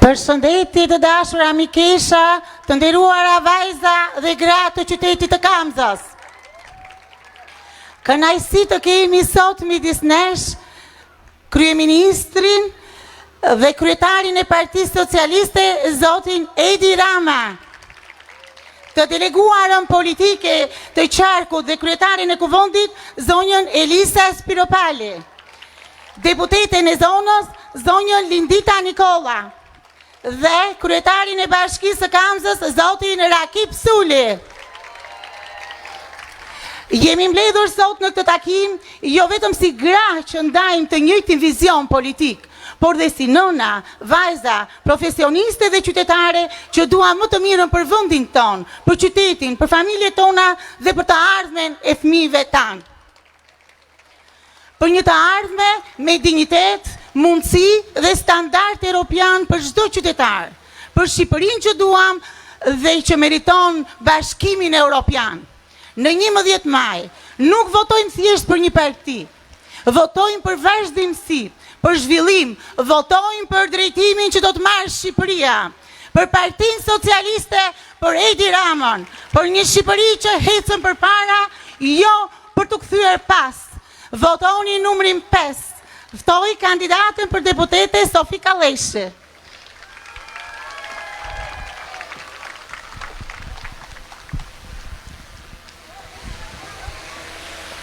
Përshëndetje të dashura mikesha, të nderuara vajza dhe gra të qytetit të Kamzës. Kënaqësi të kemi sot midis nesh kryeministrin dhe kryetarin e Partisë Socialiste, zotin Edi Rama, të deleguarën politike të Qarkut dhe kryetarin e Kuvendit, zonjën Elisa Spiropali, deputeten e zonës, zonjën Lindita Nikolla, dhe kryetarin e Bashkisë së Kamzës, zotin Rakip Suli. Jemi mbledhur sot në këtë takim jo vetëm si gra që ndajmë të njëjtin vizion politik, por dhe si nëna, vajza, profesioniste dhe qytetare që duan më të mirën për vendin ton, për qytetin, për familjet tona dhe për të ardhmen e fëmijëve tanë. Për një të ardhme me dignitet, mundësi dhe standard europian për çdo qytetar, për Shqipërinë që duam dhe që meriton bashkimin europian. Në 11 maj, nuk votojmë thjesht për një parti, votojmë për vazhdimsi, për zhvillim, votojmë për drejtimin që do të marrë Shqipëria, për Partinë Socialiste, për Edi Ramën, për një Shqipëri që hecën përpara, jo për të kthyer pas. Votoni numrin 5. Ftoj kandidatën për deputete Sofi Kalleshi.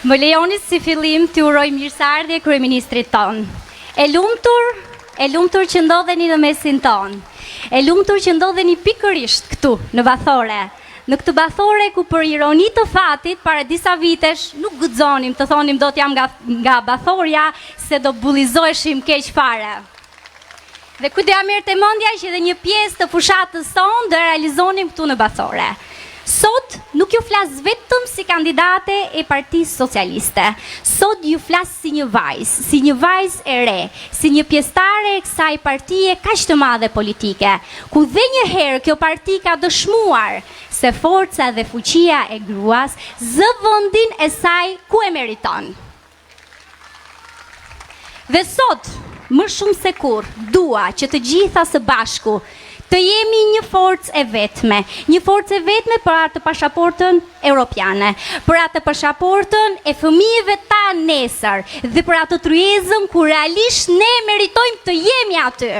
Më lejoni si fillim të uroj mirëseardhje kryeministrit ton. E lumtur që ndodheni në mesin ton. E lumtur që ndodheni pikërisht këtu në Bathore. Në këtë Bathore ku për ironi të fatit para disa vitesh nuk guxonim të thonim do t'jam nga Bathorja se do bullizoheshim keq fare. Dhe ku doja merrte mendja që edhe një pjesë të fushatës son do realizonim këtu në Bathore. Sot nuk ju flas vetëm si kandidate e Partisë Socialiste. Sot ju flas si një vajzë e re, si një pjesëtare e kësaj partie kaq të madhe politike, ku dhe një herë kjo parti ka dëshmuar se forca dhe fuqia e gruas zë vendin e saj ku e meriton. Dhe sot, më shumë se kur, dua që të gjitha së bashku të jemi një forcë e vetme për atë pasaportën europiane, për atë pasaportën e fëmijëve ta nesër dhe për atë tryezën ku realisht ne meritojmë të jemi aty.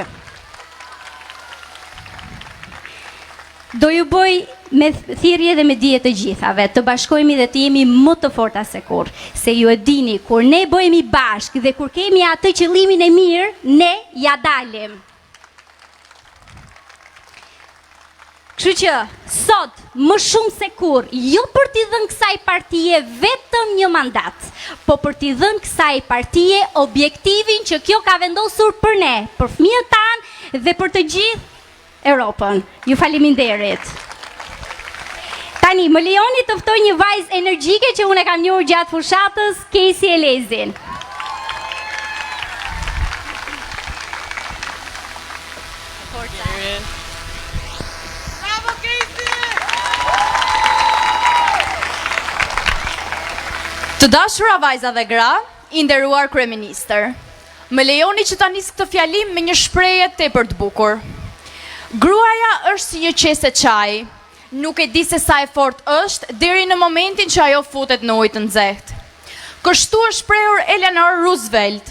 Do ju bëj me thirrje dhe me dije të gjithave, të bashkohemi dhe të jemi më të forta se kur, se ju e dini, kur ne bëhemi bashkë dhe kur kemi atë qëllimin e mirë, ne ja dalim. Kështu që, sot, më shumë se kur, jo për t'i dhënë kësaj partie vetëm një mandat, po për t'i dhënë kësaj partie objektivin që kjo ka vendosur për ne, për fëmijët tanë dhe për të gjithë Europën. Ju faleminderit. Tani, më lejoni të ftoj një vajzë energjike që unë e kam njohur gjatë fushatës, Kesi Elezin. Të dashura vajza dhe gra, i nderuar kryeministër, më lejoni që ta nis këtë fjalim me një shprehje tepër të bukur. Gruaja është si një qese çaji, nuk e di se sa e fortë është deri në momentin që ajo futet në ujë të nxehtë. Kështu është shprehur Eleanor Roosevelt,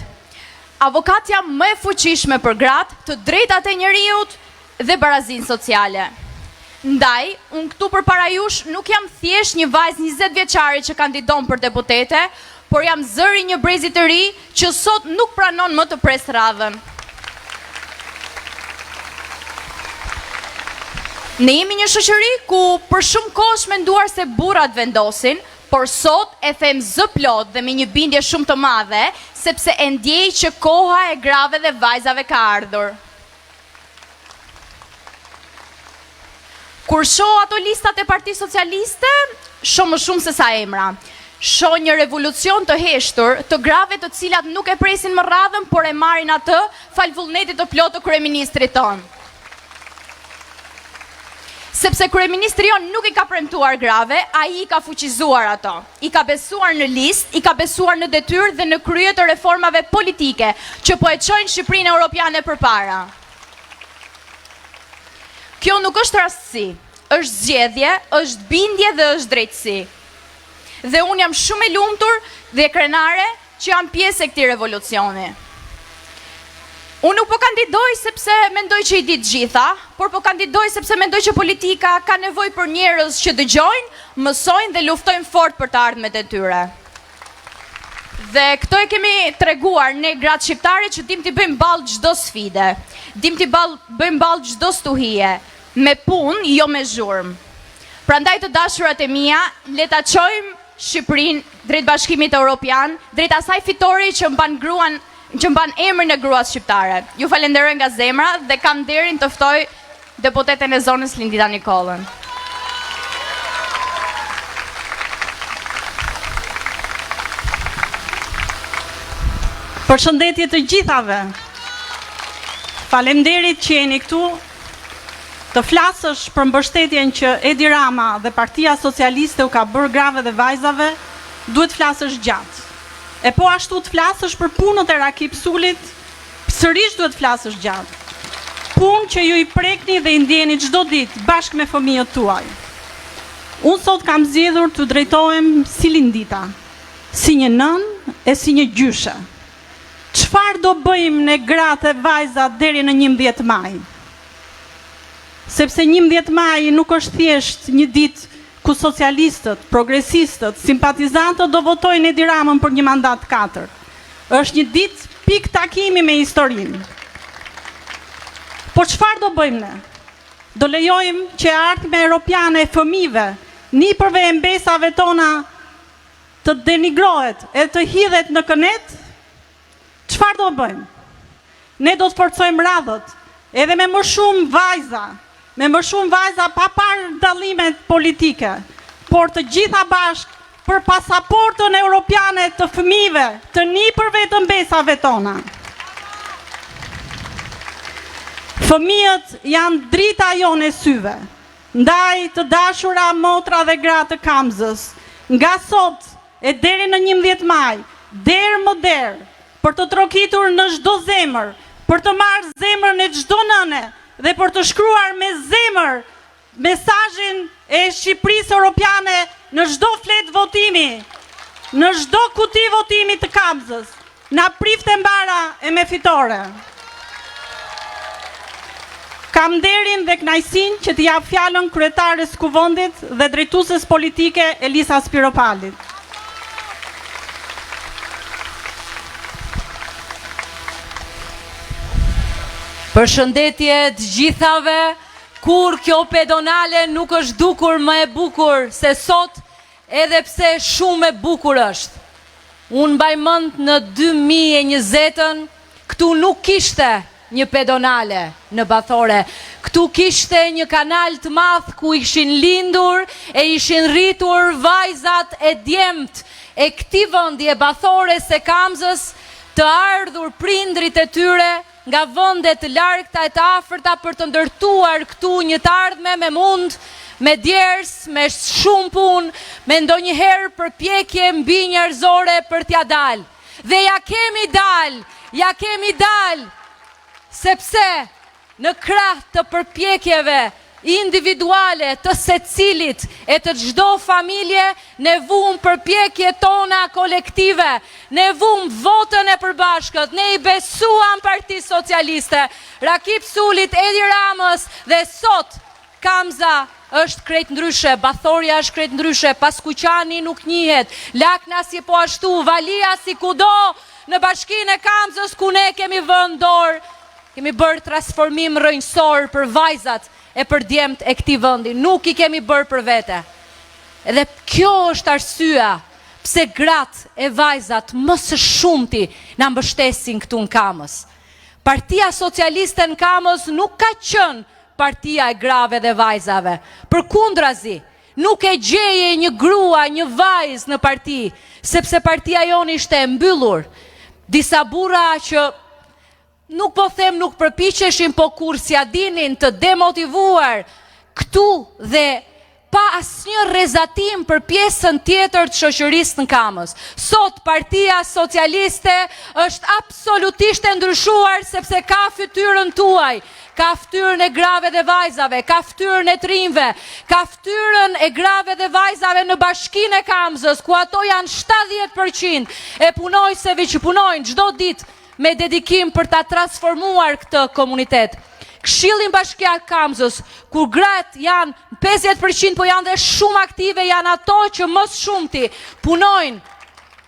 avokatja më e fuqishme për gratë, të drejtat e njerëzit dhe barazinë sociale. Ndaj, unë këtu përpara jush nuk jam thjesht një vajzë 20 vjeçare që kandidon për deputete, por jam zëri një brezi të ri që sot nuk pranon më të pres radhën. Ne jemi një shoqëri ku për shumë kohë është menduar se burrat vendosin, por sot e them zë plot dhe me një bindje shumë të madhe, sepse e ndjej që koha e grave dhe vajzave ka ardhur. Kur shoh ato listat e Partisë Socialiste, shoh më shumë se sa emra. Shoh një revolucion të heshtur të grave të cilat nuk e presin më radhën, por e marrin atë fal vullnetit të plotë të kryeministrit ton. Sepse kryeministri jon nuk i ka premtuar grave, ai i ka fuqizuar ato. I ka besuar në listë, i ka besuar në detyrë dhe në krye të reformave politike që po e çojnë Shqipërinë europiane përpara. Kjo nuk është rastësi, është zgjedhje, është bindje dhe është drejtësi. Dhe unë jam shumë e lumtur dhe krenare që jam pjesë e këtij revolucioni. Unë nuk po kandidoj sepse mendoj që i di të gjitha, por po kandidoj sepse mendoj që politika ka nevojë për njerëz që dëgjojnë, mësojnë dhe luftojnë fort për të ardhmet e tyre. Dhe këto e kemi treguar ne gratë shqiptare që dim t'i bëjmë ballë çdo sfide, dim t'i bëjmë ballë çdo stuhie, me punë, jo me zhurmë. Prandaj të dashurat e mia, le ta çojmë Shqipërinë drejt Bashkimit Evropian, drejt asaj fitore që mban emrin e gruas shqiptare. Ju falenderoj nga zemra dhe kam nderin të ftoj deputeten e zonës Lindita Nikollën. Përshëndetje të gjithave. Faleminderit që jeni këtu. Të flasësh për mbështetjen që Edi Rama dhe Partia Socialiste u ka bërë grave dhe vajzave, duhet flasësh gjatë. E po ashtu të flasësh për punët e Rakip Sulit, sërish duhet flasësh gjatë. Punë që ju i prekni dhe i ndjeni çdo ditë bashkë me fëmijët tuaj. Unë sot kam zgjedhur të drejtohem si Lindita, si një nënë e si një gjyshe. Çfarë do bëjmë ne gratë e vajzat deri në 11 maj? Sepse 11 maj nuk është thjesht një ditë ku socialistët, progresistët, simpatizantët do votojnë Edi Ramën për një mandat 4. Është një ditë pik takimi me historinë. Po çfarë do bëjmë ne? Do lejojmë që ardhmja europiane e fëmijëve, nipërve e mbesave tona të denigrohet e të hidhet në kënet? Çfarë do bëjmë? Ne do të forcojmë radhët, edhe me më shumë vajza pa parë dallimet politike, por të gjitha bashkë për pasaportën europiane të fëmijëve, të nipërve të mbesave tona. Fëmijët janë drita jone syve, ndaj të dashura motra dhe gratë të Kamzës, nga sot e deri në 11 maj, derë më derë, për të trokitur në çdo zemër, për të marrë zemrën e çdo nëne dhe për të shkruar me zemër mesazhin e Shqipërisë Europiane në çdo flet votimi, në çdo kuti votimi të Kamzës. Na prifte mbara e me fitore. Kam nderin dhe kënaqësinë që t'i jap fjalën kryetares Kuvendit dhe drejtueses politike Elisa Spiropalit. Përshëndetje të gjithave, kur kjo pedonale nuk është dukur më e bukur se sot, edhe pse shumë e bukur është. Unë mbaj mend në 2020-ën, këtu nuk kishte një pedonale në Bathore. Këtu kishte një kanal të madh ku ishin lindur e ishin rritur vajzat e djemt e këtij vendi e Bathores së Kamzës, të ardhur prindrit e tyre nga vende të largta e të afërta për të ndërtuar këtu një të ardhme me mund, me djers, me shumë punë, me ndonjëherë përpjekje mbi njerëzore për t'ja dalë. Dhe ja kemi dal, sepse në krah të përpjekjeve individuale të secilit e të çdo familje, ne vum përpjekje tona kolektive, ne vum votën e përbashkët, ne i besuam Partisë Socialiste, Rakip Sulit, Edi Ramës dhe sot Kamza është krejt ndryshe, Bathoria është krejt ndryshe, Paskuqani nuk njihet, Lakna si po ashtu, Valia si kudo në bashkinë e Kamzës ku ne kemi vënë dorë, kemi bërë transformim rrënjësor për vajzat e për djemt e këtij vendi, nuk i kemi bërë për vete. Edhe kjo është arsyeja pse gratë e vajzat më së shumti na mbështesin këtu në Kamës. Partia Socialiste në Kamës nuk ka qenë partia e grave dhe vajzave. Përkundrazi, nuk e gjeje një grua, një vajzë në parti, sepse partia jonë ishte e mbyllur. Disa burra që nuk po them nuk përpiqeshin, po kur s'ja dinin të demotivuar këtu dhe pa asnjë rrezatim për pjesën tjetër të shoqërisë në Kamës. Sot Partia Socialiste është absolutisht e ndryshuar sepse ka fytyrën tuaj, ka ftyrën e grave dhe vajzave, ka ftyrën e trinjve, ka ftyrën e grave dhe vajzave në Bashkinë e Kamzës, ku ato janë 70% e punojëseve që punojnë çdo ditë me dedikim për ta transformuar këtë komunitet. Këshillin Bashkia Kamzës, kur gratë janë 50%, po janë dhe shumë aktive, janë ato që më shumti punojnë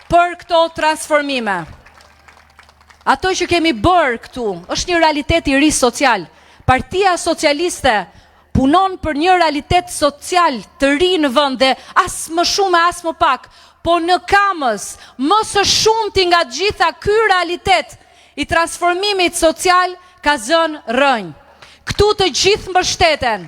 për këto transformime. Ato që kemi bërë këtu, është një realitet I ri social. Partia Socialiste punon për një realitet social të ri në vend dhe as më shumë as më pak, po në Kamës, më së shumti nga gjitha ky realitet I transformimit social ka zënë rënjë. Këtu të gjithë mbështeten.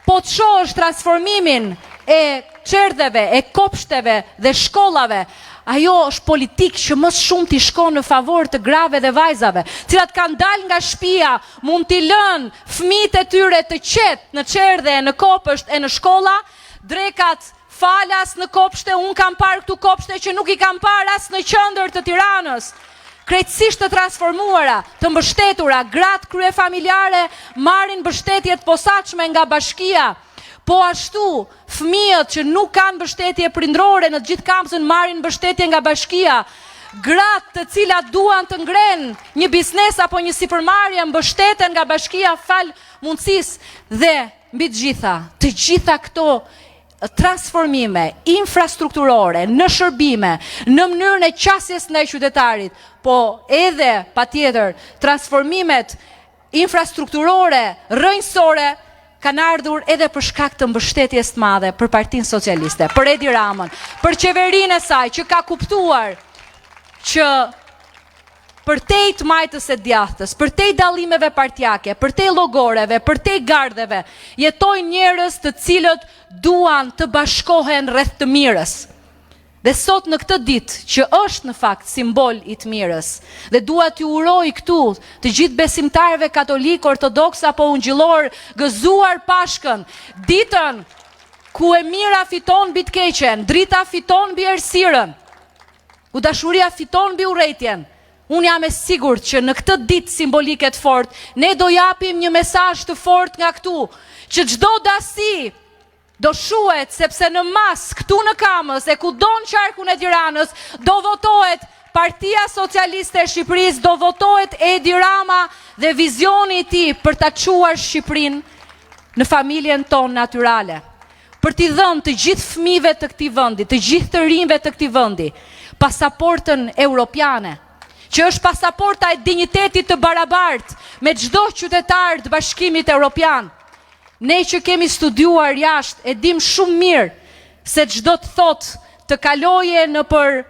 Po të shohësh transformimin e çerdheve, e kopshteve dhe shkollave, ajo është politikë që më shumë t'i shkon në favor të grave dhe vajzave, cilat kanë dalë nga shtëpia, mund t'i lënë fëmijët e tyre të qetë në çerdhe, në kopësht e në shkolla, drekat falas në kopshte, unë kam parë këtu kopshte që nuk I kam parë as në qendër të Tiranës. Krejtësisht të transformuara, të mbështetura, gratë kryefamiljare marrin mbështetjet posaçme nga bashkia. Po ashtu, fëmijët që nuk kanë mbështetje prindrore në gjithë Kamzën marrin mbështetje nga bashkia. Gratë të cilat duan të ngrenë një biznes apo një sipërmarrje mbështeten nga bashkia fal mundësisë dhe mbi të gjitha këto transformime infrastrukturore në shërbime, në mënyrën e qasjes ndaj qytetarit, po edhe patjetër transformimet infrastrukturore rrënjësore kanë ardhur edhe për shkak të mbështetjes të madhe për Partinë Socialiste, për Edi Ramën, për qeverinë e saj që ka kuptuar që përtej të majtës e djathtës, përtej dallimeve partijake, përtej llogoreve, përtej gardheve, jetojnë njerëz të cilët duan të bashkohen rreth të mirës. Dhe sot në këtë ditë, që është në fakt simbol I të mirës, dhe dua t'ju uroj këtu të gjithë besimtarëve katolik, ortodoks apo ungjillor, gëzuar Pashkën, ditën ku e mira fiton mbi të keqen, drita fiton mbi errësirën, ku dashuria fiton mbi urrëtitjen. Unë jam e sigurt që në këtë ditë simbolike të fortë, ne do japim një mesazh të fortë nga këtu, që çdo dasi do shuhet sepse në mas këtu në Kamës e kudo në qarkun e Tiranës do votohet Partia Socialiste e Shqipërisë, do votohet Edi Rama dhe vizioni I tij për ta çuar Shqipërinë në familjen tonë natyrale. Për t'i dhënë të gjithë fëmijëve të këtij vendi, të gjithë të rinjve të këtij vendi, pasaportën europiane, që është pasaporta e dinjitetit të barabartë me çdo qytetar të Bashkimit Evropian. Ne që kemi studiuar jashtë e dim shumë mirë se çdo të thotë të kaloje në për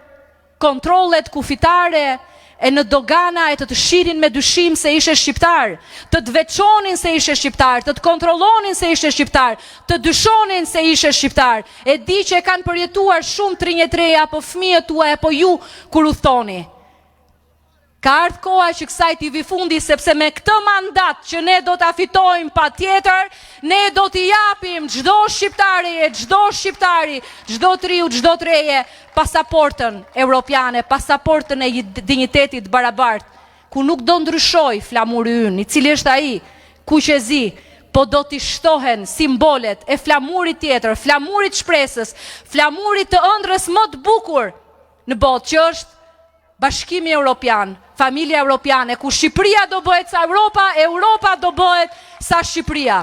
kontrollet kufitare e në dogana e të shirin me dyshim se ishe shqiptar, të veçonin se ishe shqiptar, të kontrollonin se ishe shqiptar, të dyshonin se ishe shqiptar. E di që e kanë përjetuar shumë trinjetreja apo fëmijët tuaj apo ju kur udhtoni. Ka ardhur koha që kësaj t'i vi fundi, sepse me këtë mandat që ne do ta fitojmë patjetër, ne do t'i japim çdo shqiptari, çdo triu, çdo treje pasaportën europiane, pasaportën e dinjitetit barabartë, ku nuk do ndryshoj flamuri ynë, I cili është ai kuqezi, po do t'i shtohen simbolet e flamurit tjetër, flamurit shpresës, flamurit të ëndrrës më të bukur në botë, që është Bashkimi Evropian, familja Evropiane, ku Shqipëria do bëhet sa Europa, Europa do bëhet sa Shqipëria,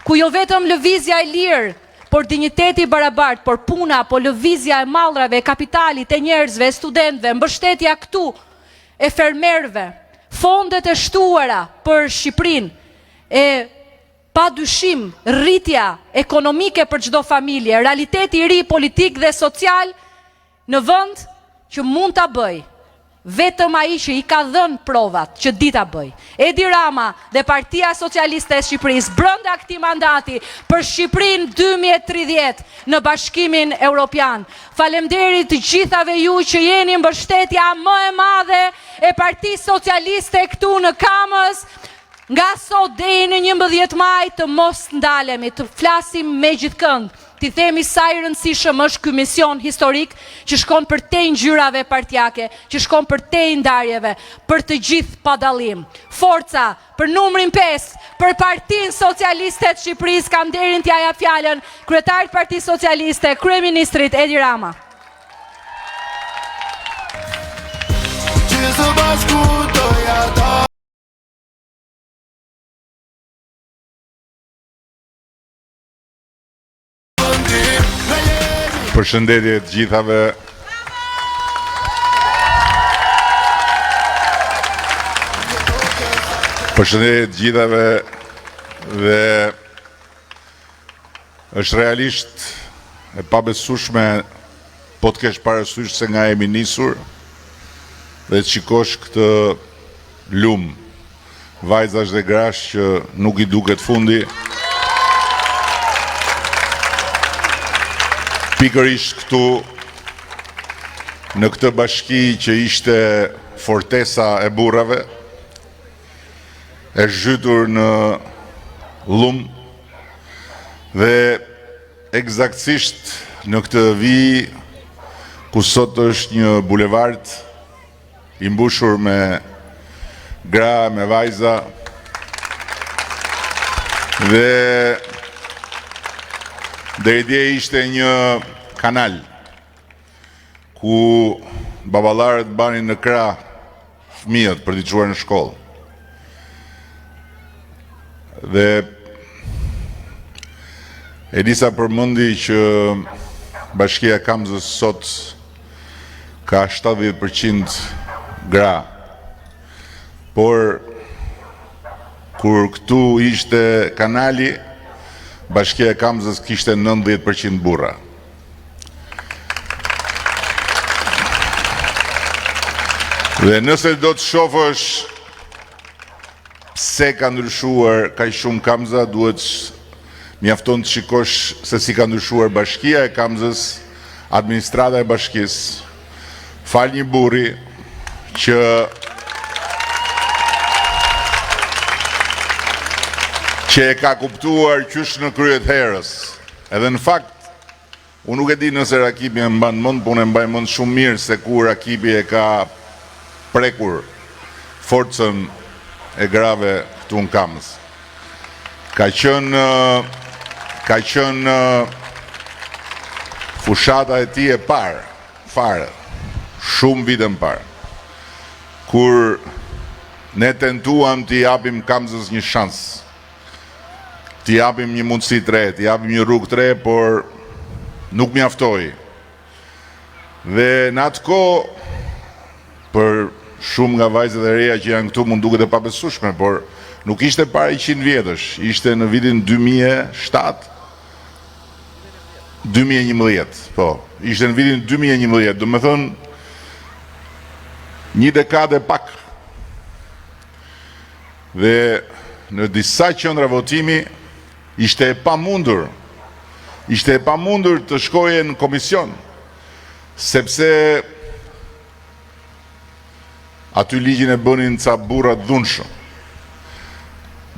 ku jo vetëm lëvizja e lirë, por dinjiteti I barabartë, por puna, po lëvizja e mallrave, e kapitalit, e njerëzve, e studentëve, mbështetja këtu e fermerëve, fondet e shtuara për Shqipërinë, e pa dyshim rritja ekonomike për çdo familje, realiteti I ri politik dhe social në vend që mund ta bëj vetëm ai që I ka dhënë provat që di ta bëj. Edi Rama dhe Partia Socialiste e Shqipërisë brenda këtij mandati për Shqipërinë 2030 në Bashkimin Evropian. Faleminderit të gjithave ju që jeni mbështetja më e madhe e Partisë Socialiste këtu në Kamës. Nga sot deri në 11 maj të mos ndalemi, të flasim me gjithë kënd ti themi sa i rëndësishëm është ky mision historik që shkon për te ngjyrave partijake, që shkon për te ndarjeve, për të gjithë pa dallim. Forca për numrin 5, për Partinë Socialiste të Shqipërisë, kam nderin t'ja jap fjalën kryetarit Partisë Socialiste, kryeministrit Edi Rama. Përshëndetje të gjithave. Përshëndetje të gjithave dhe është realisht e pabesueshme po të kesh parasysh se nga jemi nisur dhe të shikosh këtë lumë vajzash dhe grash që nuk i duket fundi. Pikërisht këtu në këtë bashki që ishte fortesa e burrave, e zhytur në lumë dhe eksaktësisht në këtë vijë ku sot është një bulevard i mbushur me gra, me vajza dhe deri dje ishte një kanal ku baballarët banin në krah fëmijët për t'i çuar në shkollë. Dhe Elisa përmendi që Bashkia e Kamzës sot ka 70% gra. Por kur këtu ishte kanali, Bashkia e Kamzës kishte 90% burra. Dhe nëse do të shohësh pse ka ndryshuar kaq shumë Kamza, duhet mjafton të shikosh se si ka ndryshuar Bashkia e Kamzës, administrata e bashkisë, fal një burri që e ka kuptuar qysh në kryet herës. Edhe në fakt, unë nuk e di nëse Rakipi e mban mend, po unë e mbaj mend shumë mirë se kur Rakipi e ka prekur forcën e grave këtu në Kamës. Ka qenë fushata e tij e parë, fare, shumë vite më parë, kur ne tentuam t'i japim Kamzës një shans, t'i japim një mundësi të re, t'i japim një rrugë të re, por nuk mjaftoi. Dhe në atë kohë, për shumë nga vajzat e reja që janë këtu mund duket e pabesueshme, por nuk ishte para 100 vjetësh, ishte në vitin 2007, 2011, po, ishte në vitin 2011, do me thënë një dekade pak. Dhe në disa qendra votimi ishte e pamundur të shkoje në komision, sepse aty ligjin e bënin ca burra dhunshëm.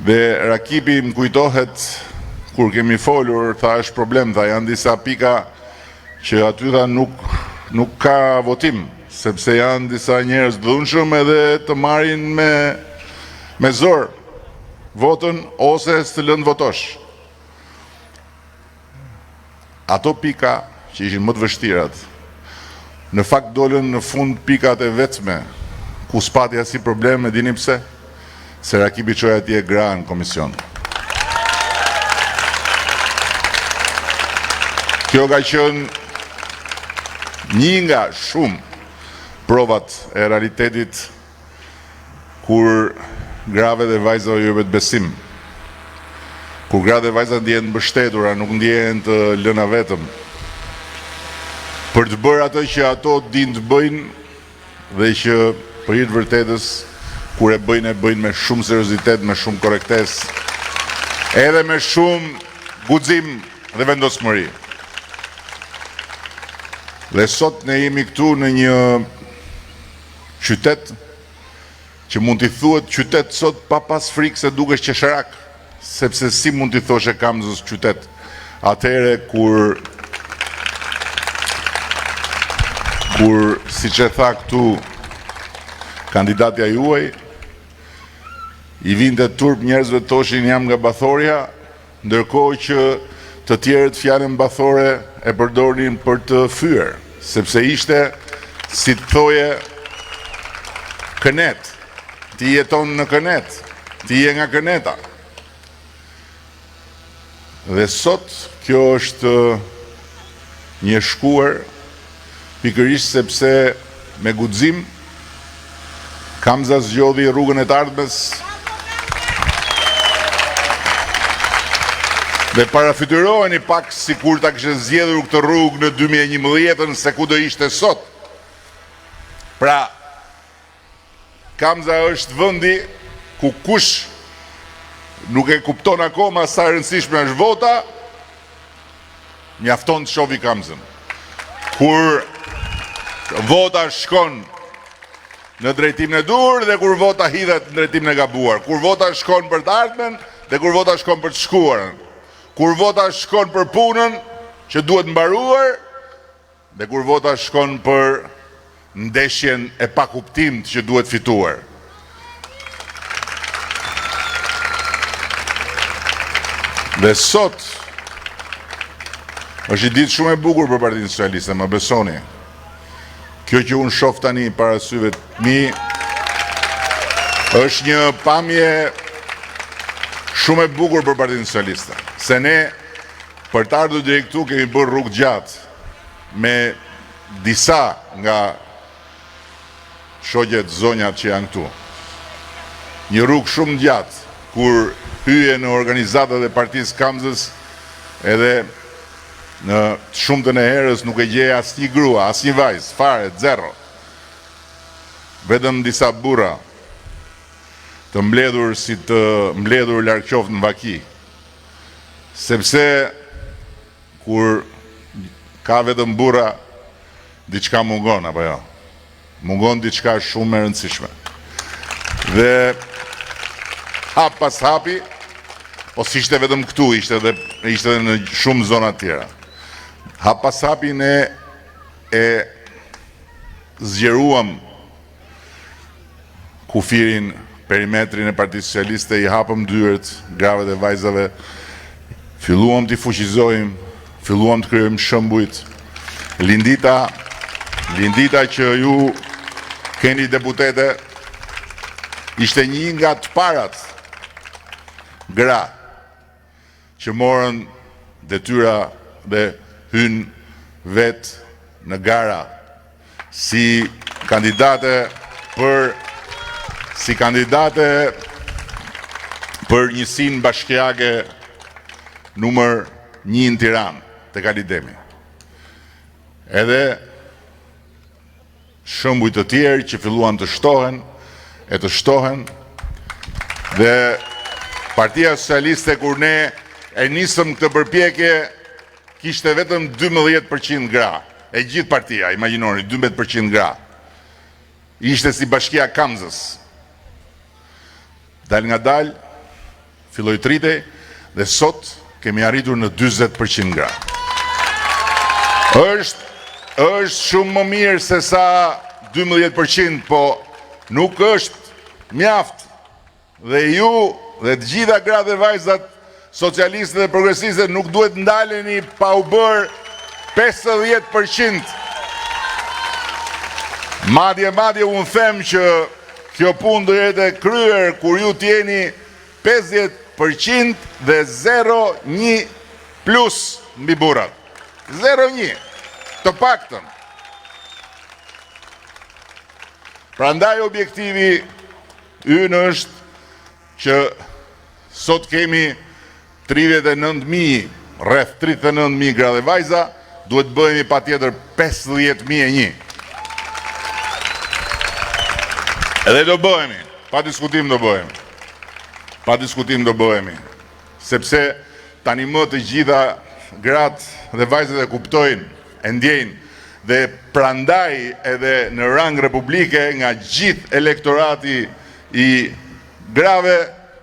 Dhe Rakipi më kujtohet, kur kemi folur, tha është problem, tha janë disa pika që aty tha nuk ka votim, sepse janë disa njerëz dhunshëm edhe të marrin me zor votën ose së lënë votosh. Ato pika që ishin më të vështirat, në fakt dolën në fund pikat e vetme, ku s'pati asnjë problem, e dini pse? Se Rakipi çoi atje gra në komision. Kjo ka qenë një nga shumë provat e realitetit kur grave dhe vajzave ju jepet besim. Kur gratë dhe vajzat ndjehen të mbështetura, nuk ndjehen të lëna vetëm. Për të bërë ato që ato din të bëjnë dhe që për hir të vërtetës, kur e bëjnë me shumë seriozitet, me shumë korrektes, edhe me shumë guxim dhe vendosmëri. Dhe sot ne jemi këtu në një qytet që mund t'i thuhet qytet sot pa pas frikë se dukesh qesharak, sepse si mund t'i thoshe Kamzës qytet. atëre kur si që tha këtu kandidatja juaj, i vinte turp njerëzve thoshin jam nga Bathorja, ndërkohë që të tjerët fjalën bathore e përdornin për të fyer, sepse ishte, si të thoje, Kënet. Ti jeton në Kënet, ti je nga Këneta. Dhe sot kjo është një shkuar, pikërisht sepse me guxim Kamza zgjodhi rrugën e të ardhmes dhe parafytyroheni pak si kur ta kishte zgjedhur këtë rrugë në 2011 se ku do ishte sot. Pra, Kamza është vendi ku kush nuk e kupton akoma sa e rëndësishme është vota, mjafton të shohë Kamzën. Kur vota shkon në drejtimin e dur dhe kur vota hidhet në drejtimin e gabuar. Kur vota shkon për të ardhmen dhe kur vota shkon për të shkuarën. Kur vota shkon për punën që duhet mbaruar dhe kur vota shkon për ndeshjen e pakuptimt që duhet fituar. Dhe sot është një ditë shumë e bukur për Partinë Socialiste, më besoni. Kjo që unë shoh tani para syve të mi është një pamje shumë e bukur për Partinë Socialiste. Se ne për të ardhur deri këtu kemi bërë rrugë gjatë me disa nga shoqet zonjat që janë këtu. Një rrugë shumë gjatë kur hyje në organizatat e Partisë Kamzës edhe në shumtën e herës nuk e gjeja asnjë grua, asnjë vajzë, fare, zero. Vetëm disa burra të mbledhur si të mbledhur larg qoftë në vaki. Sepse kur ka vetëm burra, diçka mungon, apo jo? Mungon diçka shumë e rëndësishme. Dhe hap pas hapi, po s'ishte vetëm këtu, ishte edhe në shumë zona tjera. Hap pas hapi ne e zgjeruam kufirin, perimetrin e Partisë Socialiste, i hapëm dyert grave dhe vajzave, filluam t'i fuqizojmë, filluam të krijojmë shembujt. Lindita që ju keni deputete, ishte një nga të parat gra që morën detyra dhe hynë vetë në gara si kandidate për njësinë bashkiake numër 1 në Tiranë, tek Alidemi. Edhe shembuj të tjerë që filluan të shtohen dhe Partia Socialiste kur ne e nisëm këtë përpjekje kishte vetëm 12% gra. E gjithë partia, imagjinoni, 12% gra. Ishte si bashkia Kamzës. Dal nga dal, filloi të rritej dhe sot kemi arritur në 40% gra. Është shumë më mirë se sa 12%, po nuk është mjaft. Dhe ju dhe të gjitha gratë dhe vajzat socialiste dhe progresiste nuk duhet ndaleni pa u bërë 50%. Madje unë them që kjo punë do jetë kryer kur ju t'jeni 50% dhe 0-1 plus mbi burrat. 0-1, të paktën. Prandaj objektivi ynë është që sot kemi 39.000, rreth 39.000 gra dhe vajza, duhet bëhemi patjetër 50.001. Edhe do bëhemi, pa diskutim do bëhemi. Pa diskutim do bëhemi. Sepse tani më të gjitha gratë dhe vajzat e kuptojnë, e ndjejnë, dhe prandaj edhe në rang republike nga gjithë elektorati i grave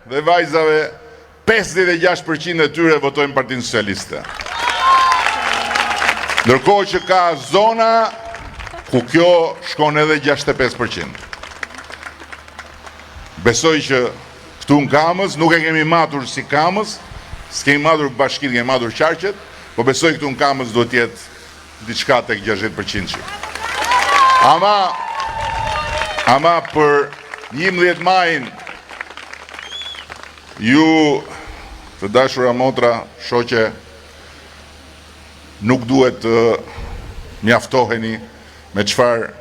dhe vajzave 56% e tyre votojnë Partinë Socialiste. Ndërkohë që ka zona ku kjo shkon edhe 65%. Besoj që këtu në Kamës, nuk e kemi matur si Kamës, s'kemi matur bashkit, kemi matur qarqet, po besoj këtu në Kamës do t'jetë diçka tek 60%. Ama për 11 majin, ju të dashura motra, shoqe, nuk duhet të mjaftoheni me çfarë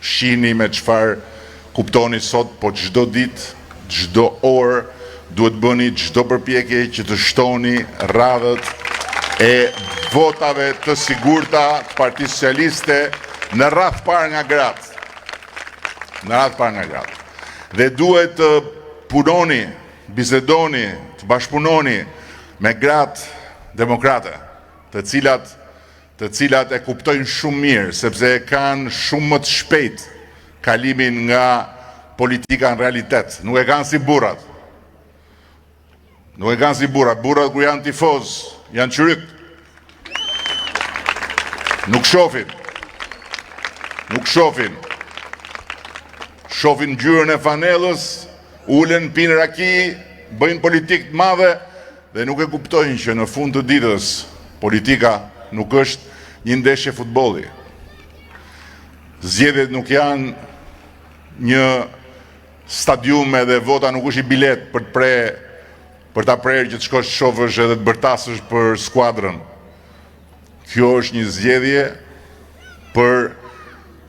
shihni, me çfarë kuptoni sot, po çdo ditë, çdo orë duhet bëni çdo përpjekje që të shtoni radhët e votave të sigurta të Partisë Socialiste në radhë parë nga gratë. Në radhë parë nga gratë. Dhe duhet të punoni, bisedoni, të bashkëpunoni me gratë demokrate, të cilat e kuptojnë shumë mirë, sepse e kanë shumë më të shpejt kalimin nga politika në realitet. Nuk e kanë si burrat. Nuk e kanë si burrat. Burrat kur janë tifoz, janë qyryk. Nuk shohin. Nuk shohin. Shohin ngjyrën e fanellës, ulen, pinë raki, bëjnë politikë të madhe dhe nuk e kuptojnë që në fund të ditës politika nuk është një ndeshje futbolli. Zgjedhjet nuk janë një stadium edhe vota nuk është i bilet për ta prerë që të shkosh shofësh edhe të bërtasësh për skuadrën. Kjo është një zgjedhje për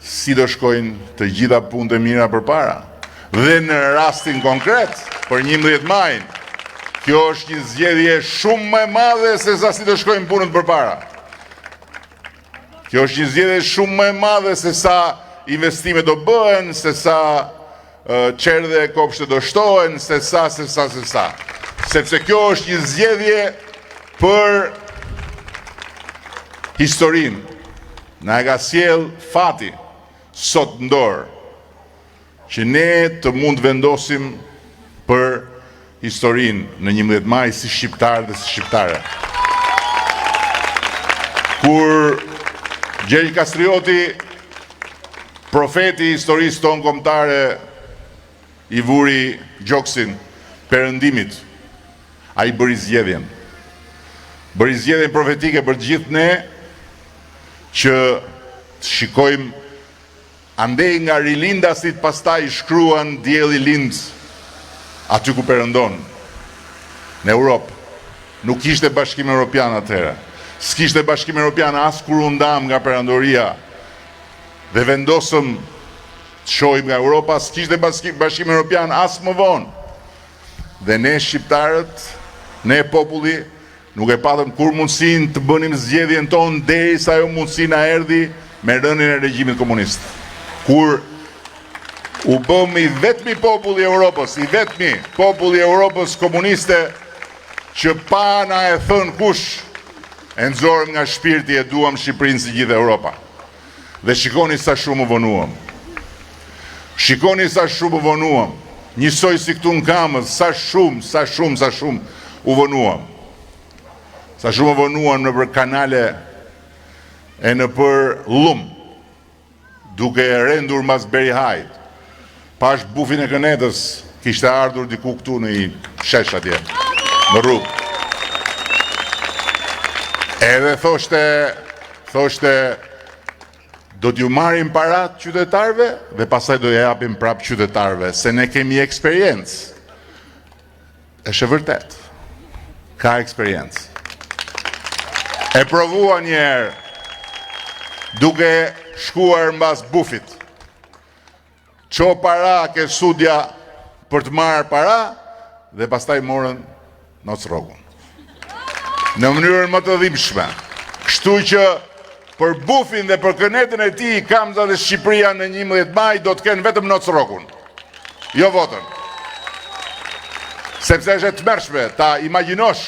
si do shkojnë të gjitha punët e mira përpara. Dhe në rastin konkret, për 11 majin, kjo është një zgjedhje shumë më e madhe se sa si do shkojnë punët përpara. Kjo është një zgjedhje shumë më e madhe se sa investime do bëhen, se sa qerdhe e kopshte do shtohen, se sa. Sepse kjo është një zgjedhje për historinë. Na e ka sjell fati sot në dorë që ne të mund vendosim për historinë në 11 maj si shqiptar dhe si shqiptare. Kur Gjeri Kastrioti, profeti i historisë tonë kombëtare, i vuri gjoksin perëndimit, ai bëri zgjedhjen. Bëri zgjedhjen profetike për gjithë ne që të shikojmë andej nga rilindasit pastaj shkruan dielli lind aty ku perëndon. Në Europë nuk kishte Bashkim Evropian atëherë. S'kishte Bashkim Evropian as kur u ndam nga perandoria dhe vendosëm të shohim nga Europa, s'kishte Bashkim Evropian as më vonë. Dhe ne shqiptarët, ne populli, nuk e patëm kur mundësin të bënim zgjedhjen tonë derisa ajo mundësi na erdhi me rënien e regjimit komunist. Kur u bëm i vetmi populli i Europës, i vetmi populli i Europës komuniste që pa na e thënë kush, e nxorëm nga shpirti e duam Shqipërinë si gjithë Europa. Dhe shikoni sa shumë u vonuam. Shikoni sa shumë u vonuam. Njësoj si këtu në Kamës, sa shumë u vonuam. Sa shumë u vonuam në për kanale e në për lum, duke rendur mas Berihajt. Pash bufin e Kënetës, kishte ardhur diku këtu në i shesh atje, në rrugë. Edhe thoshte, do t'ju marrim parat qytetarve dhe pasaj do japim prap qytetarve, se ne kemi eksperiencë. Është e vërtet. Ka eksperiencë. E provua njerë duke shkuar mbas bufit. Qo para ke sudja për të marrë para dhe pastaj morën nocrogun. Në mënyrën më të dhimbshme. Kështu që për bufin dhe për Kënetën e tij, Kamza dhe Shqipëria në 11 maj do të kenë vetëm nocrogun. Jo votën. Sepse është e tmerrshme ta imagjinosh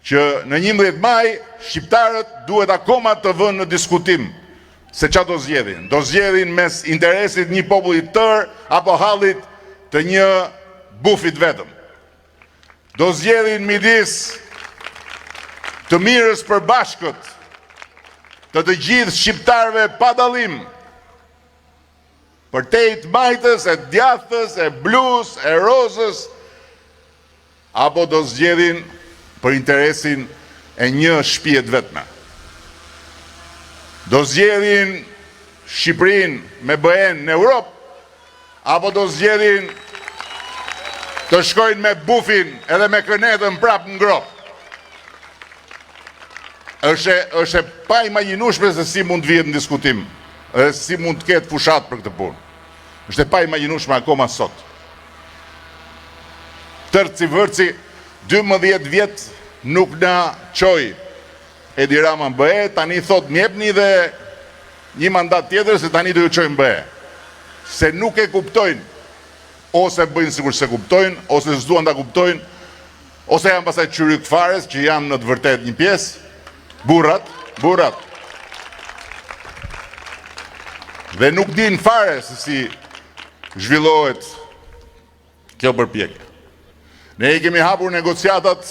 që në 11 maj shqiptarët duhet akoma të vënë në diskutim se çfarë do zgjedhin. Do zgjedhin mes interesit një populli tërë apo hallit të një bufit vetëm. do zgjedhin midis të mirës për bashkët, të gjithë shqiptarëve pa dallim, për te të majtës, e djathës, e blus, e rozës, apo do zgjedhin për interesin e një shtëpie të vetme. Do zgjedhin Shqipërinë me BE-n në Europë, apo do zgjedhin të shkojnë me bufin edhe me kënetën prapë në gropë. është e pa imagjinueshme se si mund të vihet në diskutim, edhe si mund të ketë fushat për këtë punë. Është e pa imagjinueshme akoma sot. Tërci vërci, 12 vjet nuk na çoi Edi Rama në BE, tani thot mjepni dhe një mandat tjetër se tani do ju çojmë BE. Se nuk e kuptojnë, ose bëjnë sikur se kuptojnë, ose s'duan ta kuptojnë, ose janë pasaj çyryk fares që janë në të vërtet një pjesë, burrat. Dhe nuk din fare se si zhvillohet kjo përpjekje. Ne i kemi hapur negociatat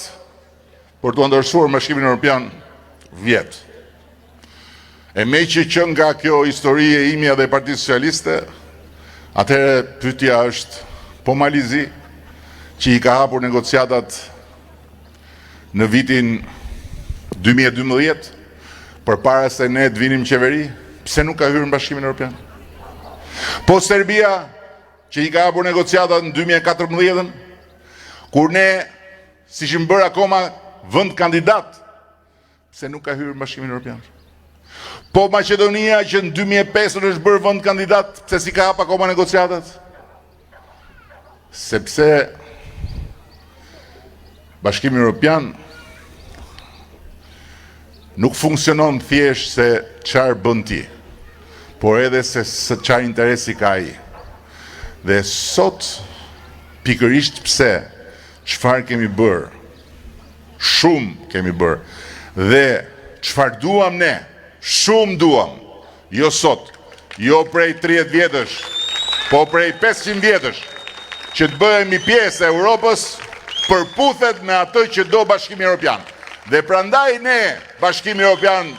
për të ndërsuar Bashkimin Evropian vjet. E me që nga kjo histori e imja dhe Partisë Socialiste, atëherë pyetja është, po Malizi, që i ka hapur negociatat në vitin 2012, për para se ne të vinim qeveri, pse nuk ka hyrë në Bashkimin Evropian? Po Serbia, që i ka hapur negociatat në 2014, kur ne, si që më bërë akoma vënd kandidat, pse nuk ka hyrë në Bashkimin Evropian? Po Macedonia, që në 2005 është bërë vënd kandidat, pse si ka hap akoma negociatat? Sepse Bashkimi Evropian nuk funksionon thjesht se qarë bën ti, por edhe se qarë interesi ka i. Dhe sot, pikërisht pse, qëfar kemi bërë, shumë kemi bërë, dhe qëfar duam ne, shumë duam, jo sot, jo prej 30 vjetësh, po prej 500 vjetësh, që të bëhemi pjesë e Europës, përputhet me atë që do Bashkimi Evropian. Dhe prandaj ne, Bashkimi Evropian,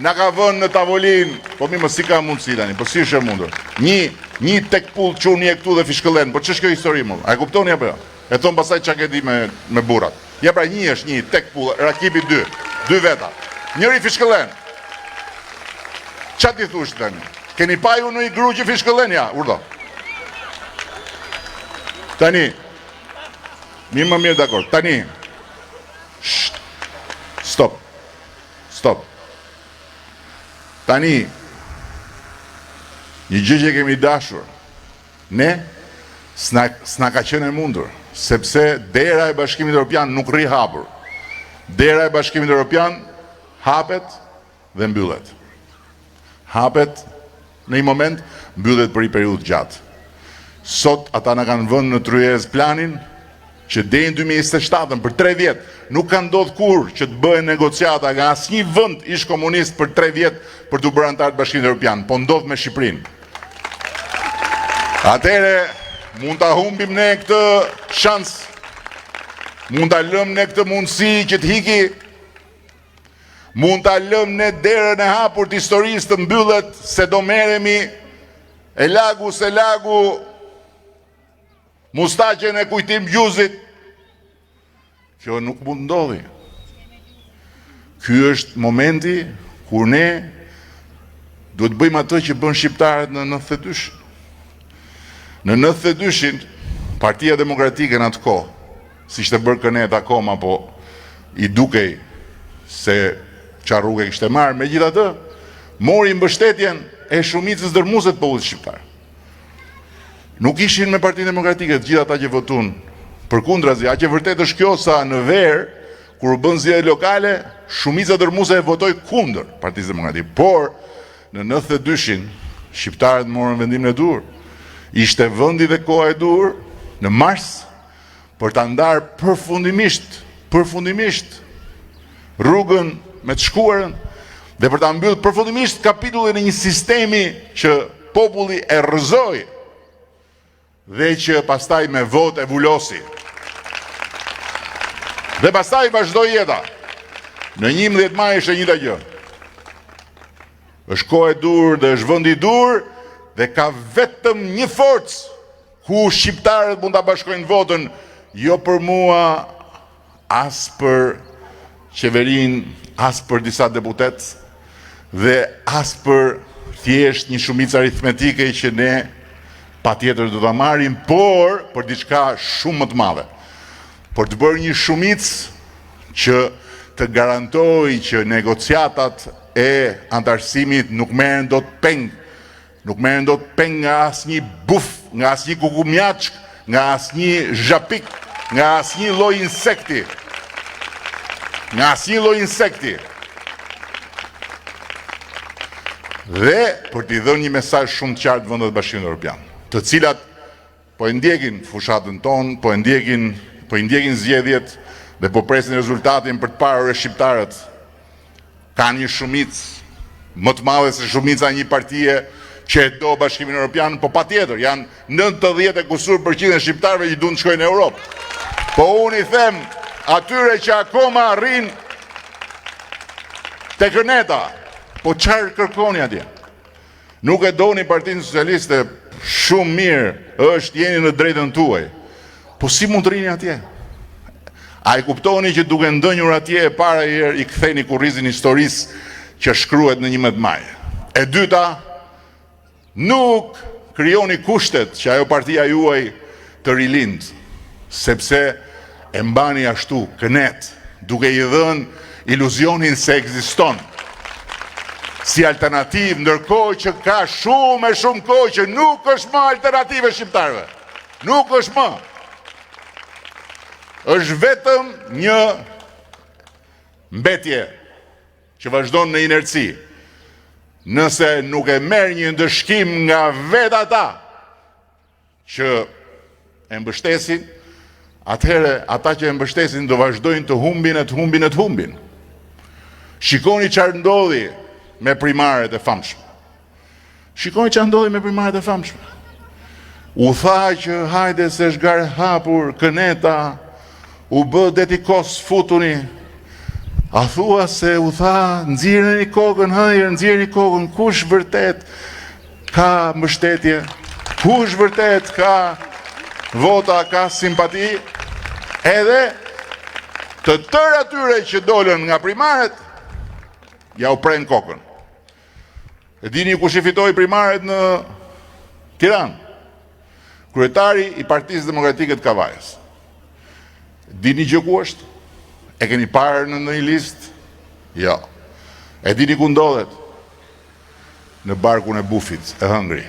na ka vënë në tavolin, po mi më si ka mundësi tani, po si është e mundur. Një tek pull çun një këtu dhe fishkëllen, po ç'është kjo histori më? A e kuptoni apo jo? E thon pastaj çka ke di me burrat. Ja pra një është një tek pull, Rakibi 2 veta. Njëri fishkëllen. Ç'a ti thush tani? Keni pa ju në një gru që fishkëllen ja, urdo. Tani, mirë më mirë dakord. Tani. Stop. Tani, një gjë që kemi dashur, ne s'na ka qenë e mundur, sepse dera e Bashkimit Evropian nuk rri hapur. Dera e Bashkimit Evropian hapet dhe mbyllet. Hapet në një moment, mbyllet për një periudhë gjatë. Sot ata na kanë vënë në tryezë planin që deri në 2027 për 3 vjet nuk ka ndodhur kur që të bëhen negociata nga asnjë vend ish komunist për 3 vjet për të bërë antar të Bashkimit Evropian, po ndodh me Shqipërinë. Atëre mund ta humbim ne këtë shans, mund ta lëmë ne këtë mundësi që të hiki, mund ta lëmë ne derën e hapur të historisë të mbyllet, se do merremi e lagu se lagu, mustaqen e kujtim gjuzit. Kjo nuk mund ndodhi. Ky është momenti kur ne duhet bëjmë atë që bën shqiptarët në 92. Në 92-shin, Partia Demokratike në atë kohë, si ishte bërë kënet akoma, po i dukej se qa rrugë kishte marrë, megjithatë, mori mbështetjen e shumicës dërmuese të popullit shqiptar. Nuk ishin me Partinë Demokratike të gjithë ata që votuan përkundrazi, aq e vërtetë është kjo sa në Ver, kur u bën zgjedhje lokale, shumica dërmuese votoi kundër Partisë Demokratike. Por në 92-shin shqiptarët morën vendimin e dur. Ishte vendi dhe koha e dur në mars për ta ndarë përfundimisht rrugën me të shkuarën dhe për ta mbyllur përfundimisht kapitullin e një sistemi që populli e rrëzoi dhe që pastaj me votë e vulosi. Dhe pastaj vazhdoi jeta. Në 11 maj është e njëjta gjë. Është kohë e dur dhe është vend i dur dhe ka vetëm një forcë ku shqiptarët mund ta bashkojnë votën, jo për mua, as për qeverinë, as për disa deputet dhe as për thjesht një shumicë aritmetike që ne patjetër do ta marrim, por për diçka shumë më të madhe. Për të bërë një shumicë që të garantoj që negociatat e antarësimit nuk merren dot peng, nuk merren dot peng nga asnjë buf, nga asnjë kukumjaçk, nga asnjë zhapik, nga asnjë lloj insekti. Nga asnjë lloj insekti. Dhe për t'i dhënë një mesazh shumë të qartë vendet e Bashkimit Evropian, të cilat po e ndjekin fushatën tonë, po i ndjekin zgjedhjet dhe po presin rezultatin për të parë shqiptarët kanë një shumicë më të madhe se shumica e një partie që e do Bashkimin Evropian, po patjetër janë 90 e kusur % e shqiptarëve që duan të shkojnë në Europë. Po unë i them atyre që akoma arrin te kërneta, po çfarë kërkoni atje? Nuk e doni Partinë Socialiste, shumë mirë, është jeni në drejtën tuaj. Po si mund të rini atje? A i kuptoni që duke ndënjur atje e para herë i ktheni kurrizin historisë që shkruhet në 11 maj. E dyta, nuk krijoni kushtet që ajo partia juaj të rilind, sepse e mbani ashtu kënet, duke i dhënë iluzionin se ekziston si alternativë, ndërkohë që ka shumë e shumë kohë që nuk është më alternativë shqiptarëve. Nuk është më. Është vetëm një mbetje që vazhdon në inerci. Nëse nuk e merr një ndëshkim nga vetë ata që e mbështesin, atëherë ata që e mbështesin do vazhdojnë të humbin. Shikoni çfarë ndodhi me primaret e famshme. U tha që hajde se është garë hapur, këneta, u bë deti kos futuni. A thua se u tha, nxirreni kokën, hajër, nxirreni kokën, kush vërtet ka mbështetje, kush vërtet ka vota, ka simpati, edhe të tërë atyre që dolën nga primaret, ja u pren kokën. E dini kush i fitoi primaret në Tiranë? Kryetari i Partisë Demokratike të Kavajës. Dini gjë ku është? E keni parë në një listë? Jo. E dini ku ndodhet? Në barkun e bufit, e hëngri.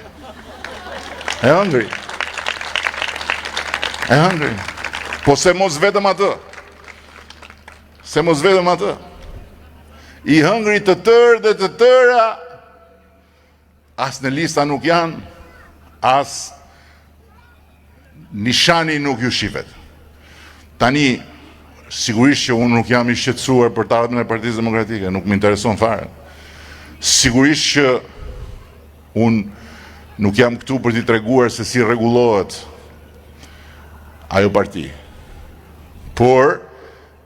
Po se mos vetëm atë. I hëngri të tërë dhe të tëra, as në lista nuk janë, as nishani nuk ju shifet. Tani, sigurisht që unë nuk jam i shqetësuar për të ardhmen e Partisë Demokratike, nuk më intereson fare. Sigurisht që unë nuk jam këtu për t'i treguar se si rregullohet ajo parti. Por,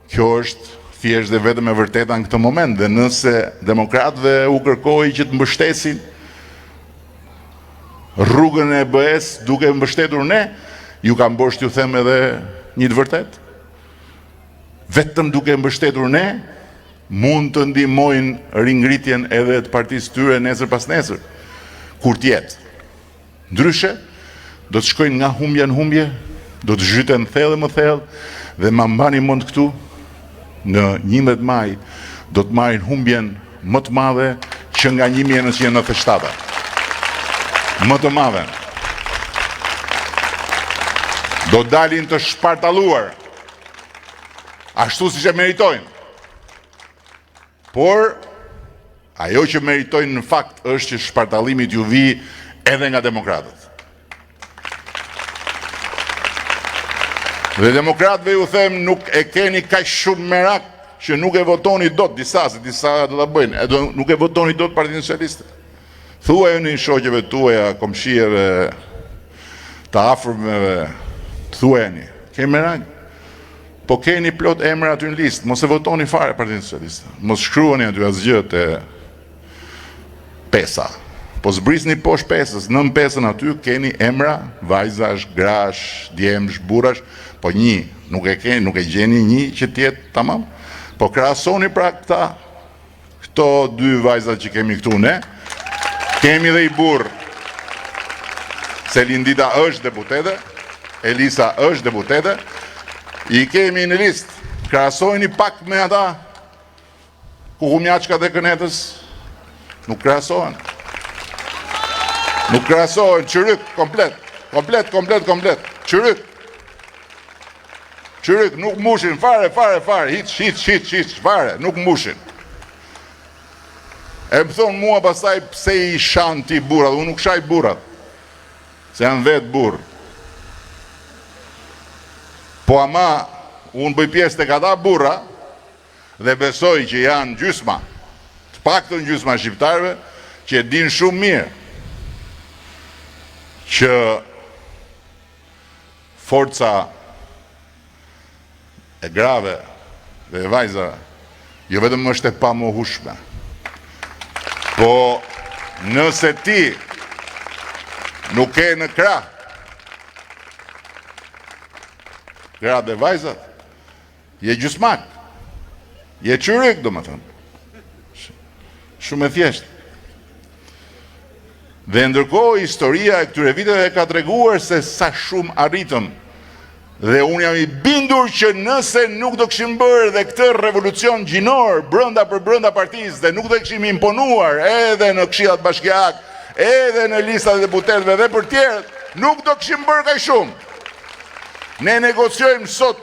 kjo është thjesht dhe vetëm e vërteta në këtë moment, dhe nëse demokratëve u kërkoi që të mbështesin rrugën e BE-s duke mbështetur ne, ju kam bosh t'ju them edhe një të vërtet. Vetëm duke mbështetur ne, mund të ndihmojnë ringritjen edhe të partisë tyre nesër pas nesër, kur t'jetë. Ndryshe, do të shkojnë nga humbja në humbje, do të zhyten thellë më thellë, dhe ma mbani mend këtu, në 11 maj, do të marrin humbjen më të madhe që nga 1997. Më të madhe. Do dalin të shpartalluar, ashtu si që meritojnë. Por, ajo që meritojnë në fakt është që shpartallimit ju vi edhe nga demokratët. Dhe demokratëve ju them, nuk e keni kaq shumë merak që nuk e votoni dot, disa do ta bëjnë, nuk e votoni dot Partinë Socialiste. Thuajeni shoqeve tuaja, komshijeve, të afërmeve, thuajeni, keni merak. po keni plot emra aty në listë, mos e votoni fare Partinë Socialiste. Mos shkruani aty asgjë te pesa. Po zbrisni poshtë pesës, nën pesën aty keni emra, vajzash, grash, djemsh, burrash, po një, nuk e gjeni një që tjetë tamam. Po krahasoni pra këto dy vajzat që kemi këtu ne, kemi dhe i burr. Se Lindita është deputete, Elisa është deputete, i kemi në listë. Krahasojni pak me ata Kukumjaçka dhe Kënetës, nuk krahasohen. Nuk krahasohen, çyryk komplet, çyryk, nuk mushin fare, hiç, fare, nuk mushin. E më thonë mua pastaj pse i shan ti burrat, unë nuk shaj burrat, se janë vetë burr. Po ama, unë bëj pjesë të këta burra, dhe besoj që janë gjysma, të paktën gjysma shqiptarëve, që e din shumë mirë, që forca e grave dhe e vajza jo vetëm është e pamohueshme, po nëse ti nuk e në krah dhe vajzat, je gjysmak, je çyryk, domethënë. Shumë e thjeshtë. Dhe ndërkohë historia e këtyre viteve ka treguar se sa shumë arritëm. Dhe unë jam i bindur që nëse nuk do kishim bërë dhe këtë revolucion gjinor brenda partisë dhe nuk do kishim imponuar edhe në Këshillat Bashkiak, edhe në listat e deputetëve dhe për tjerët, nuk do kishim bërë kaq shumë. Ne negociojmë sot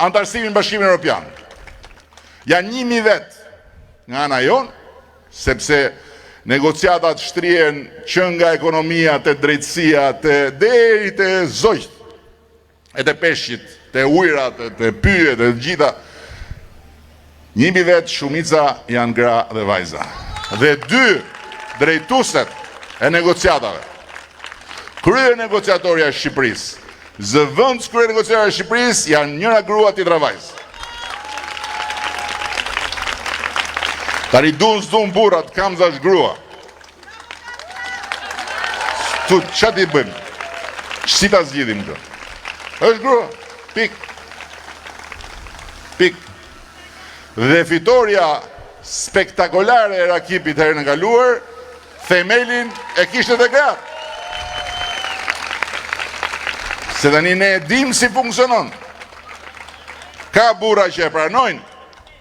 antarësimin Bashkimin Evropian. Janë 1000 vetë nga ana jonë, sepse negociatat shtrihen që nga ekonomia, të drejtësia, deri të zogjt, e të peshqit, të ujrat, të pyjet, të gjitha. 1000 vetë shumica janë gra dhe vajza. Dhe 2 drejtueset e negociatave. Krye negociatorja e Shqipërisë, zëvendës krye negociatorja e Shqipërisë janë njëra grua, tjetra vajzë. Tani dun burrat, kam zash grua. Tu, qa ti bëjmë? Si ta zgjidhim këtë? është grua, pik. Dhe fitoria spektakolare e Rakipit herën e kaluar, themelin e kishte dhe gratë. Se tani ne e dim si funksionon. Ka burra që e pranojnë,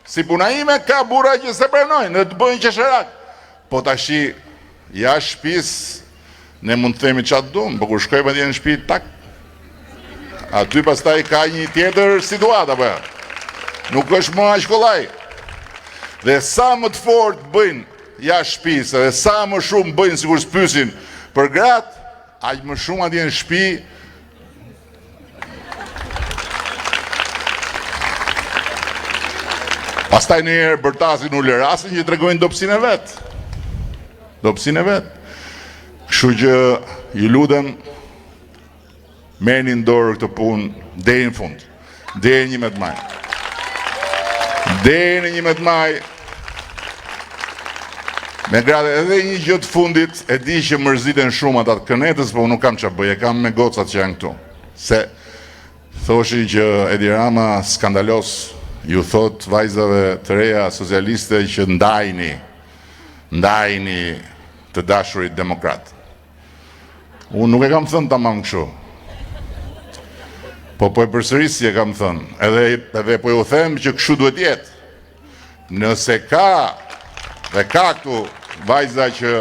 si puna ime, ka burra që se pranojnë, dhe të bëjnë qesherak. Po tashi, jashtë shtëpisë, ne mund të themi qatë dumë, po kur shkojmë atje në shtëpi, tak. Aty pastaj ka një tjetër situata, po. Nuk është më aq kollaj. Dhe sa më të fortë bëjnë jashtë shtëpisë, dhe sa më shumë bëjnë sikur spysin për gratë, aq më shumë atje në shtëpi. Pastaj në herë bërtasin u lërasin që tregojnë dobësinë e vet. Dobësinë e vet. Kështu që ju lutem, merrni në dorë këtë punë deri në fund. Deri në 11 maj. Deri në 11 maj. Me gratë edhe një gjë të fundit, e di që mërziten shumë ata të Kënetës, po nuk kam çfarë bëj, e kam me gocat që janë këtu. Se thoshin që Edi Rama skandalos ju thot vajzave të reja socialiste që ndajni të dashurit demokrat. Unë nuk e kam thënë tamam kështu. Po e përsërisje kam thënë, edhe po ju them që kështu duhet jetë. Nëse ka këtu vajza që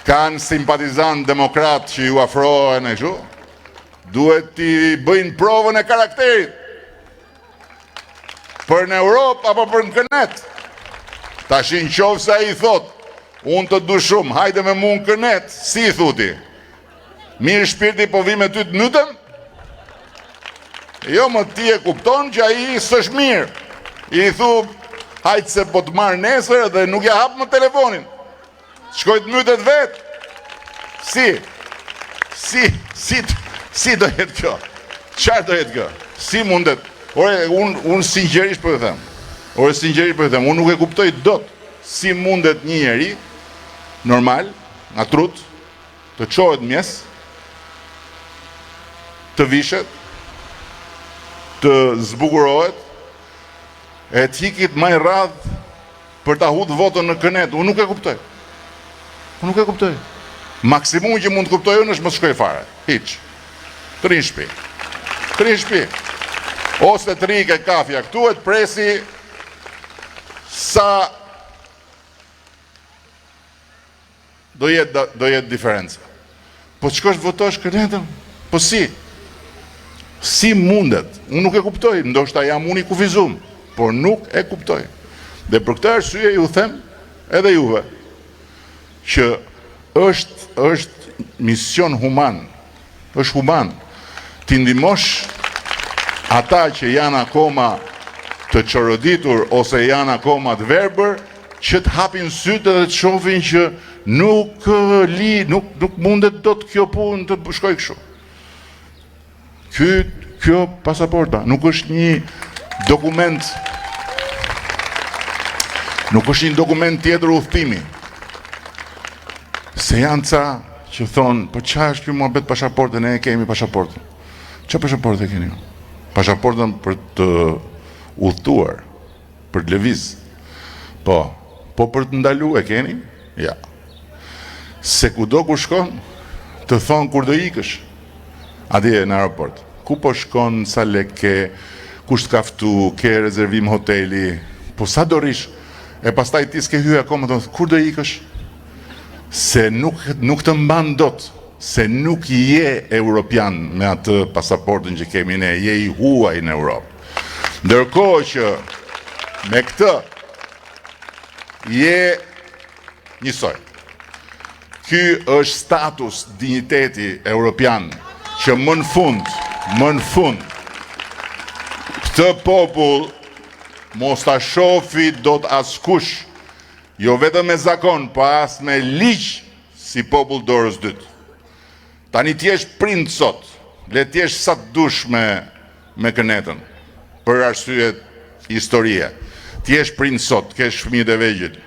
kanë simpatizant demokrat që ju afrohen e kështu, duhet t'i bëjnë provën e karakterit. Për në Europë apo për në Kënet. Tash në qovë se a i thot, unë të du shumë, hajde me mu në Kënet, si i thuti? Mirë shpirti po vi me ty të mytëm? Jo, më ti e kupton që a i s'është mirë. I thu, hajtë se po të marrë nesër dhe nuk ja hapë më telefonin. Shkoj të mytet vetë. Si do jetë kjo? Qarë do jetë kjo? Si mundet? Ore, unë sinqerisht po e them. Unë nuk e kuptoj dot si mundet një njeri normal, nga trut, të çohet mjes, të vishet, të zbukurohet, e të hikit maj radh për ta hudh votën në kënet. Unë nuk e kuptoj. Maksimum që mund të kuptoj unë është mos shkoj fare. Hiç. Të rinë shpi. Ose të rike kafja këtu e të presi sa do jetë diferenca. Po të shkosh votosh kënetën? Po si? Si mundet? Unë nuk e kuptoj, ndoshta jam unë i kufizum, por nuk e kuptoj. Dhe për këtë arsye ju them edhe juve që është mision human, është human t'i ndihmosh ata që janë akoma të çoroditur ose janë akoma të verbër, që të hapin sytë dhe të shohin që nuk mundet dot kjo punë të shkoj kështu. Kjo pasaporta nuk është një dokument tjetër udhëtimi. Se janë ca që thonë, po qa është kjo muhabet pasaporte, ne e kemi pasaportën. Qa pasaporte e keni? Pasaportën për të udhëtuar, për të lëviz. Po për të ndalu e keni? Ja. Se kudo ku shkon, të thonë kur do ikësh, atje në aeroport. Ku po shkon, sa lek ke, kush të kaftu, ke rezervim hoteli, po sa do rish, e pastaj ti s'ke hyj akoma, të thonë, kur do ikësh? Se nuk të mban dot, se nuk je europian me atë pasaportën që kemi ne, je i huaj në Europë. Ndërkohë që me këtë je njësoj. Ky është status, digniteti europian që më në fund këtë popull mos ta shofi dot askush, jo vetëm me zakon, po as me ligj si popull dorës dytë. Tani t'jesh prind sot, le t'jesh sa të dush me kënetën, për arsyet historie. T'jesh prind sot, kesh fëmijët e vegjël.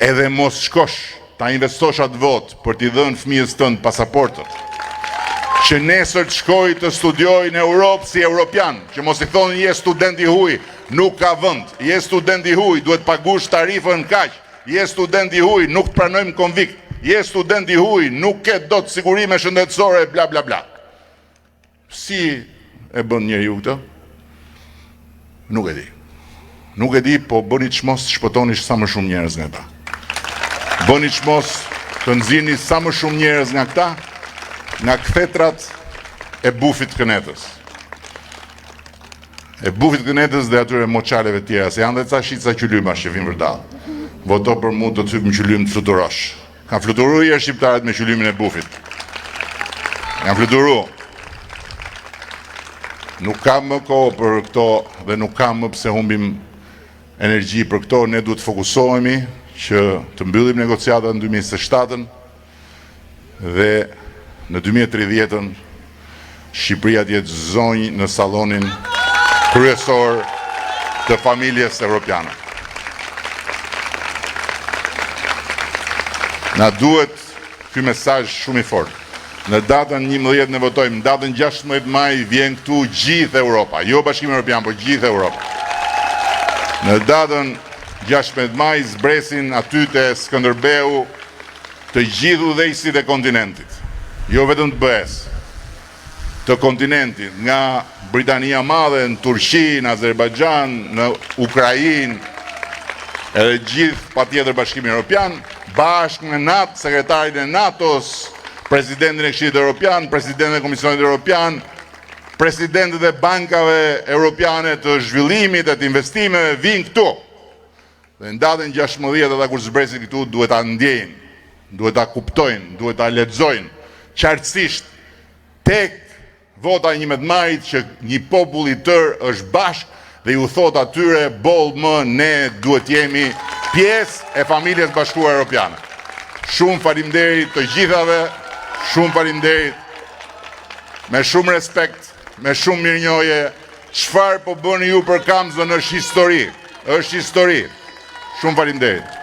Edhe mos shkosh, ta investosh atë vot për t'i dhënë fëmijës tënd pasaportën. Që nesër të shkoj të studioj në Europë si europian, që mos i thonë je student i huaj, nuk ka vend. Je student i huaj, duhet pagush tarifën kaq. Je student i huaj, nuk të pranojmë konvikt. Je student i huaj, nuk ke dot sigurime shëndetësore, bla bla bla. Si e bën njeriu këtë? Nuk e di, po bëni çmos shpëtoni sa më shumë njerëz nga ta. Bëni çmos të nxjini sa më shumë njerëz nga këta, nga kthetrat e bufit kënetës. E bufit kënetës dhe atyre moçaleve tjera, se janë dhe ca shica qylymash që vinë vërdallë. Voto për mu do të thyp në qylym të fluturosh. Ka fluturu i shqiptarët me qylymin e bufit. Kanë fluturu. Nuk kam më kohë për këto dhe nuk kam më pse humbim energji për këto. Ne duhet të fokusohemi që të mbyllim negociatat në 2027 dhe në 2030 Shqipëria të jetë zonjë në sallonin kryesor të familjes evropiane. Na duhet ky mesazh shumë i fortë. Në datën 11 ne votojmë, në datën 16 maj vjen këtu gjithë Europa, jo Bashkimi Evropian, por gjithë Europa. Në datën 16 maj zbresin aty te Skënderbeu të gjithë udhëheqësit e kontinentit. Jo vetëm të BE-s, të kontinentit, nga Britania Madhe, në Turqi, në Azerbajxhan, në Ukrainë, edhe gjithë patjetër Bashkimi Evropian, bashkë me NATO, sekretarin e NATO-s, presidentin e Këshillit Evropian, presidentin e Komisionit Evropian, presidentët e bankave europiane të zhvillimit e të investimeve vinë këtu. Dhe në datën 16 ata kur zbresin këtu duhet ta ndjejnë, duhet ta kuptojnë, duhet ta lexojnë qartësisht tek vota 11 majit që një popull i tërë është bashkë dhe ju thot atyre boll më ne duhet jemi pjesë e familjes bashkuar europiane. Shumë faleminderit të gjithave, shumë faleminderit, me shumë respekt, me shumë mirënjohje, çfarë po bëni ju për Kamzën është histori. Është histori. Shumë faleminderit.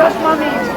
është më mirë.